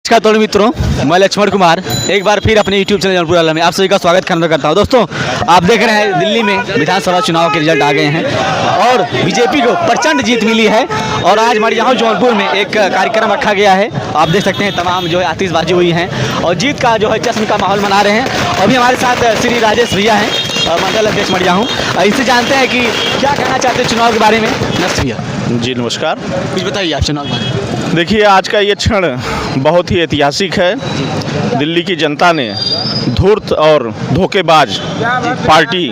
नमस्कार मित्रों, मैं लक्ष्मण कुमार एक बार फिर अपने YouTube चैनल जौनपुर आला में आप सभी का स्वागत करता हूं। दोस्तों, आप देख रहे हैं दिल्ली में विधानसभा चुनाव के रिजल्ट आ गए हैं और बीजेपी को प्रचंड जीत मिली है। और आज हमारे यहाँ जौनपुर में एक कार्यक्रम रखा गया है। आप देख सकते हैं तमाम जो है आतिशबाजी हुई हैं और जीत का जो है जश्न का माहौल मना रहे हैं। अभी हमारे साथ श्री राजेश भैया हैं, मंडल अध्यक्ष मढ़िया हूँ। इनसे जानते हैं कि क्या कहना चाहते हैं चुनाव के बारे में। नमस्ते भैया। जी नमस्कार। कुछ बताइए आप चुनाव के बारे में। देखिए, आज का ये क्षण बहुत ही ऐतिहासिक है। दिल्ली की जनता ने धूर्त और धोखेबाज पार्टी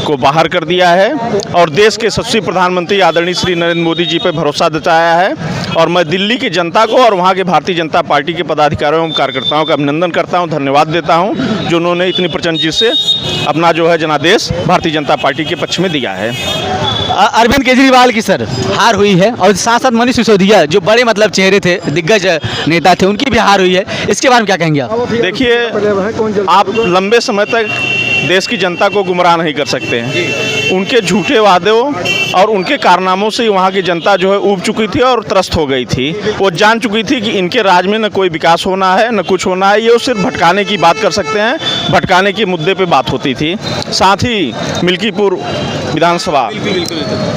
को बाहर कर दिया है और देश के यशस्वी प्रधानमंत्री आदरणीय श्री नरेंद्र मोदी जी पर भरोसा जताया है। और मैं दिल्ली की जनता को और वहाँ के भारतीय जनता पार्टी के पदाधिकारियों एवं कार्यकर्ताओं का अभिनंदन करता हूँ, धन्यवाद देता हूँ जो उन्होंने इतनी प्रचंड जीत से अपना जो है जनादेश भारतीय जनता पार्टी के पक्ष में दिया है। अरविंद केजरीवाल की सर हार हुई है और साथ साथ मनीष सिसोदिया जो बड़े मतलब चेहरे थे, दिग्गज नेता थे, उनकी भी हार हुई है। इसके बारे में क्या कहेंगे आप? देखिए, आप लंबे समय तक देश की जनता को गुमराह नहीं कर सकते हैं। उनके झूठे वादों और उनके कारनामों से वहाँ की जनता जो है ऊब चुकी थी और त्रस्त हो गई थी। वो जान चुकी थी कि इनके राज में न कोई विकास होना है न कुछ होना है। ये सिर्फ भटकाने की बात कर सकते हैं, भटकाने के मुद्दे पे बात होती थी। साथ ही मिल्कीपुर विधानसभा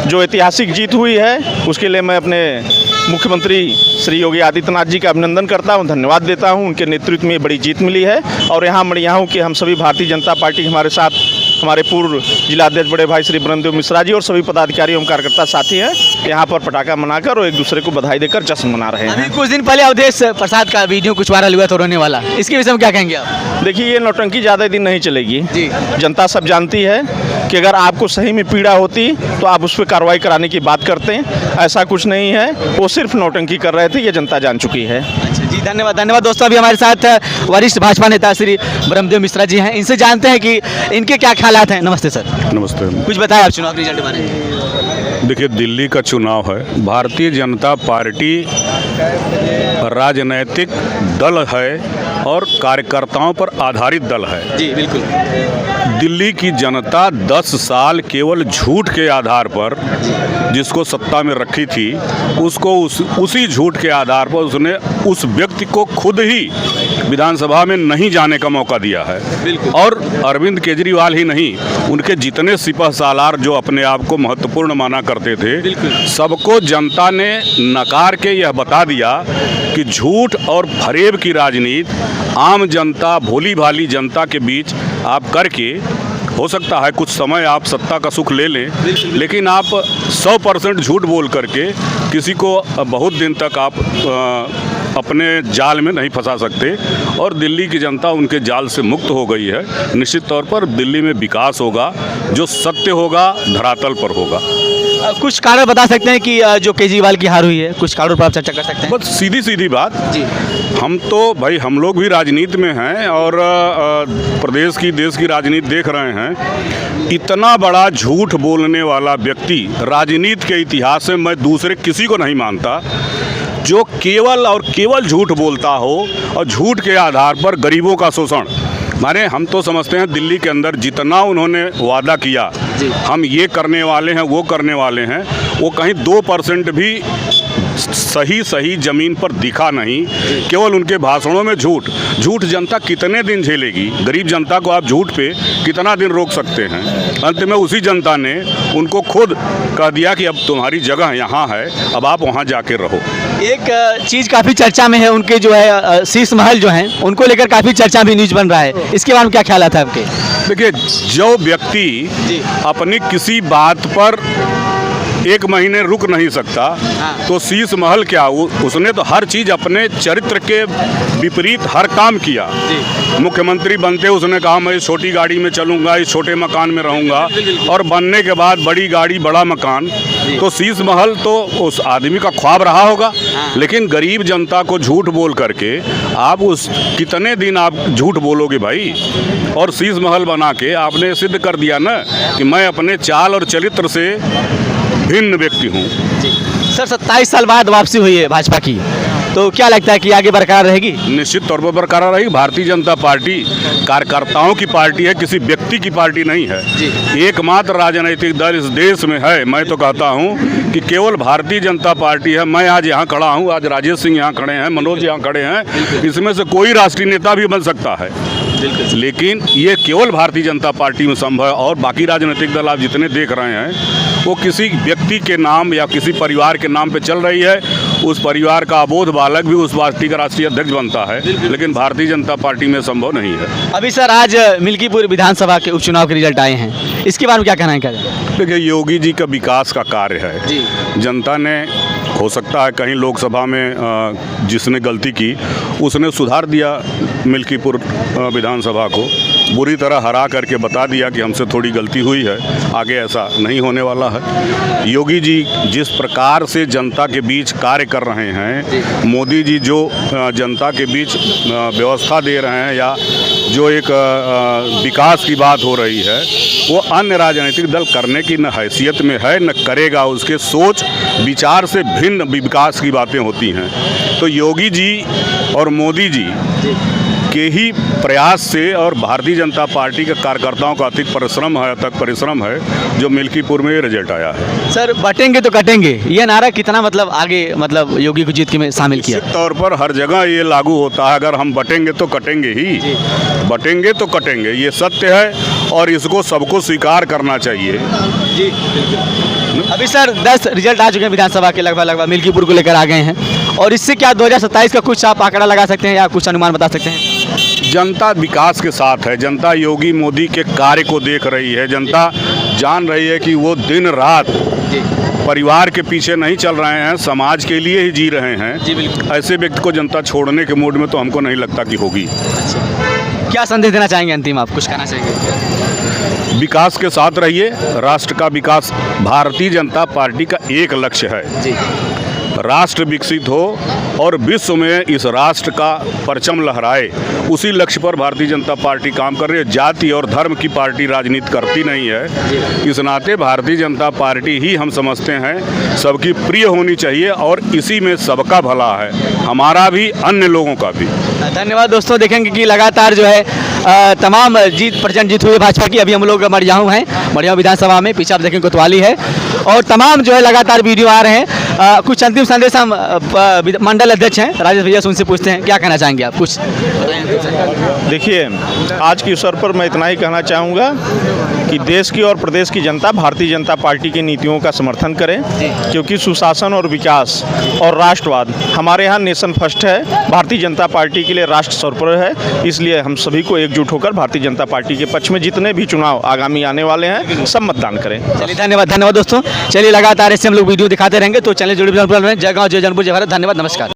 जो ऐतिहासिक जीत हुई है उसके लिए मैं अपने मुख्यमंत्री श्री योगी आदित्यनाथ जी का अभिनंदन करता हूं, धन्यवाद देता हूं। उनके नेतृत्व में बड़ी जीत मिली है और यहाँ मढ़िया हूँ कि हम सभी भारतीय जनता पार्टी हमारे साथ हमारे पूर्व जिलाध्यक्ष बड़े भाई श्री ब्रह्मदेव मिश्रा जी और सभी पदाधिकारी एवं कार्यकर्ता साथी हैं। यहाँ पर पटाखा मनाकर और एक दूसरे को बधाई देकर जश्न मना रहे हैं। कुछ दिन पहले अवधेश प्रसाद का वीडियो कुछ वायरल हुआ था रोने वाला, इसके विषय में क्या कहेंगे आप? देखिए, ये नौटंकी ज़्यादा दिन नहीं चलेगी जी। जनता सब जानती है कि अगर आपको सही में पीड़ा होती तो आप उस पर कार्रवाई कराने की बात करते हैं। ऐसा कुछ नहीं है, वो सिर्फ नौटंकी कर रहे थे, ये जनता जान चुकी है। अच्छा जी, धन्यवाद धन्यवाद। दोस्तों, अभी हमारे साथ वरिष्ठ भाजपा नेता श्री ब्रह्मदेव मिश्रा जी हैं। इनसे जानते हैं कि इनके क्या ख्यालात हैं। नमस्ते सर। नमस्ते। कुछ बताएं आप चुनाव रिजल्ट के बारे में। देखिए, दिल्ली का चुनाव है, भारतीय जनता पार्टी राजनैतिक दल है और कार्यकर्ताओं पर आधारित दल है। जी बिल्कुल। दिल्ली की जनता 10 साल केवल झूठ के आधार पर जिसको सत्ता में रखी थी उसको उसी झूठ के आधार पर उसने उस व्यक्ति को खुद ही विधानसभा में नहीं जाने का मौका दिया है। और अरविंद केजरीवाल ही नहीं, उनके जितने सिपह सालार जो अपने आप को महत्वपूर्ण माना करते थे, सबको जनता ने नकार के यह बता दिया कि झूठ और फरेब की राजनीति आम जनता, भोली भाली जनता के बीच आप करके हो सकता है कुछ समय आप सत्ता का सुख ले लें, लेकिन आप 100% झूठ बोल करके किसी को बहुत दिन तक आप अपने जाल में नहीं फंसा सकते। और दिल्ली की जनता उनके जाल से मुक्त हो गई है। निश्चित तौर पर दिल्ली में विकास होगा, जो सत्य होगा धरातल पर होगा। कुछ कारण बता सकते हैं कि जो केजरीवाल की हार हुई है, कुछ कारणों पर आप चर्चा कर सकते हैं? बस सीधी सीधी बात जी। हम तो भाई हम लोग भी राजनीति में हैं और प्रदेश की देश की राजनीति देख रहे हैं। इतना बड़ा झूठ बोलने वाला व्यक्ति राजनीति के इतिहास में मैं दूसरे किसी को नहीं मानता जो केवल और केवल झूठ बोलता हो और झूठ के आधार पर गरीबों का शोषण। माने हम तो समझते हैं दिल्ली के अंदर जितना उन्होंने वादा किया हम ये करने वाले हैं वो करने वाले हैं, वो कहीं 2% भी सही ज़मीन पर दिखा नहीं। केवल उनके भाषणों में झूठ जनता कितने दिन झेलेगी? गरीब जनता को आप झूठ पे कितना दिन रोक सकते हैं? अंत में उसी जनता ने उनको खुद कह दिया कि अब तुम्हारी जगह यहाँ है, अब आप वहाँ जाके रहो। एक चीज़ काफ़ी चर्चा में है, उनके जो है शीश महल जो हैं उनको लेकर काफ़ी चर्चा भी न्यूज बन रहा है। इसके बारे में क्या ख्याल आता है आपके? देखिए, जो व्यक्ति अपनी किसी बात पर 1 महीने रुक नहीं सकता तो शीश महल क्या, उसने तो हर चीज़ अपने चरित्र के विपरीत हर काम किया। मुख्यमंत्री बनते उसने कहा मैं इस छोटी गाड़ी में चलूँगा, इस छोटे मकान में रहूँगा, और बनने के बाद बड़ी गाड़ी बड़ा मकान। तो शीश महल तो उस आदमी का ख्वाब रहा होगा, लेकिन गरीब जनता को झूठ बोल करके आप कितने दिन आप झूठ बोलोगे भाई? और शीश महल बना के आपने सिद्ध कर दिया ना कि मैं अपने चाल और चरित्र से भिन्न व्यक्ति हूँ। सर, 27 साल बाद वापसी हुई है भाजपा की, तो क्या लगता है कि आगे बरकरार रहेगी? निश्चित तौर पर बरकरार रहेगी। भारतीय जनता पार्टी कार्यकर्ताओं की पार्टी है, किसी व्यक्ति की पार्टी नहीं है। एकमात्र राजनीतिक दल इस देश में है, मैं तो कहता हूं कि केवल भारतीय जनता पार्टी है। मैं आज यहाँ खड़ा हूं, आज राजेश सिंह यहाँ खड़े हैं, मनोज यहाँ खड़े हैं, इसमें से कोई राष्ट्रीय नेता भी बन सकता है, लेकिन ये केवल भारतीय जनता पार्टी में संभव है। और बाकी राजनीतिक दल आप जितने देख रहे हैं वो किसी व्यक्ति के नाम या किसी परिवार के नाम पे चल रही है। उस परिवार का अबोध बालक भी उस पार्टी का राष्ट्रीय अध्यक्ष बनता है, लेकिन भारतीय जनता पार्टी में संभव नहीं है। अभी सर आज मिल्कीपुर विधानसभा के उपचुनाव के रिजल्ट आए हैं, इसके बारे में क्या कहना है? क्या देखिए, योगी जी का विकास का कार्य है। जनता ने, हो सकता है कहीं लोकसभा में जिसने गलती की उसने सुधार दिया, मिल्कीपुर विधानसभा को बुरी तरह हरा करके बता दिया कि हमसे थोड़ी गलती हुई है, आगे ऐसा नहीं होने वाला है। योगी जी जिस प्रकार से जनता के बीच कार्य कर रहे हैं, मोदी जी जो जनता के बीच व्यवस्था दे रहे हैं या जो एक विकास की बात हो रही है, वो अन्य राजनीतिक दल करने की न हैसियत में है न करेगा। उसके सोच विचार से भिन्न विकास की बातें होती हैं। तो योगी जी और मोदी जी के ही प्रयास से और भारतीय जनता पार्टी के कार्यकर्ताओं का अतिक परिश्रम है जो मिल्कीपुर में ये रिजल्ट आया है। सर बटेंगे तो कटेंगे, ये नारा कितना मतलब आगे मतलब योगी को जीत के में शामिल किया? निश्चित तौर पर हर जगह ये लागू होता है, अगर हम बटेंगे तो कटेंगे ही, बटेंगे तो कटेंगे, ये सत्य है और इसको सबको स्वीकार करना चाहिए। जी अभी सर 10 रिजल्ट आ चुके हैं विधानसभा के, लगभग मिल्कीपुर को लेकर आ गए हैं, और इससे क्या 2027 का कुछ आप आंकड़ा लगा सकते हैं या कुछ अनुमान बता सकते हैं? जनता विकास के साथ है, जनता योगी मोदी के कार्य को देख रही है, जनता जान रही है कि वो दिन रात परिवार के पीछे नहीं चल रहे हैं, समाज के लिए ही जी रहे हैं। जी बिल्कुल। ऐसे व्यक्ति को जनता छोड़ने के मूड में तो हमको नहीं लगता कि होगी। क्या संदेश देना चाहेंगे अंतिम, आप कुछ कहना चाहेंगे? विकास के साथ रहिए, राष्ट्र का विकास भारतीय जनता पार्टी का एक लक्ष्य है। जी राष्ट्र विकसित हो और विश्व में इस राष्ट्र का परचम लहराए, उसी लक्ष्य पर भारतीय जनता पार्टी काम कर रही है। जाति और धर्म की पार्टी राजनीति करती नहीं है। इस नाते भारतीय जनता पार्टी ही हम समझते हैं सबकी प्रिय होनी चाहिए और इसी में सबका भला है, हमारा भी अन्य लोगों का भी। धन्यवाद दोस्तों। देखेंगे कि लगातार जो है तमाम प्रचंड जीत हुई है भाजपा की। अभी हम लोग मड़ियाहू हैं, मड़ियाहू विधानसभा में, पीछे आप देखेंगे कोतवाली है और तमाम जो है लगातार वीडियो आ रहे हैं। कुछ अंतिम संदेश हम मंडल अध्यक्ष हैं राजेश भैया से उनसे पूछते हैं, क्या कहना चाहेंगे आप? कुछ देखिए, आज के अवसर पर मैं इतना ही कहना चाहूँगा कि देश की और प्रदेश की जनता भारतीय जनता पार्टी की नीतियों का समर्थन करें, क्योंकि सुशासन और विकास और राष्ट्रवाद हमारे यहाँ नेशन फर्स्ट है। भारतीय जनता पार्टी के लिए राष्ट्र सर्वोपरि है, इसलिए हम सभी को एकजुट होकर भारतीय जनता पार्टी के पक्ष में जितने भी चुनाव आगामी आने वाले हैं सब मतदान करें। चलिए धन्यवाद दोस्तों। चलिए लगातार ऐसे हम लोग वीडियो दिखाते रहेंगे, तो चैनल जुड़े रहें। जय गाँव जय जौनपुर जय भारत। धन्यवाद, नमस्कार।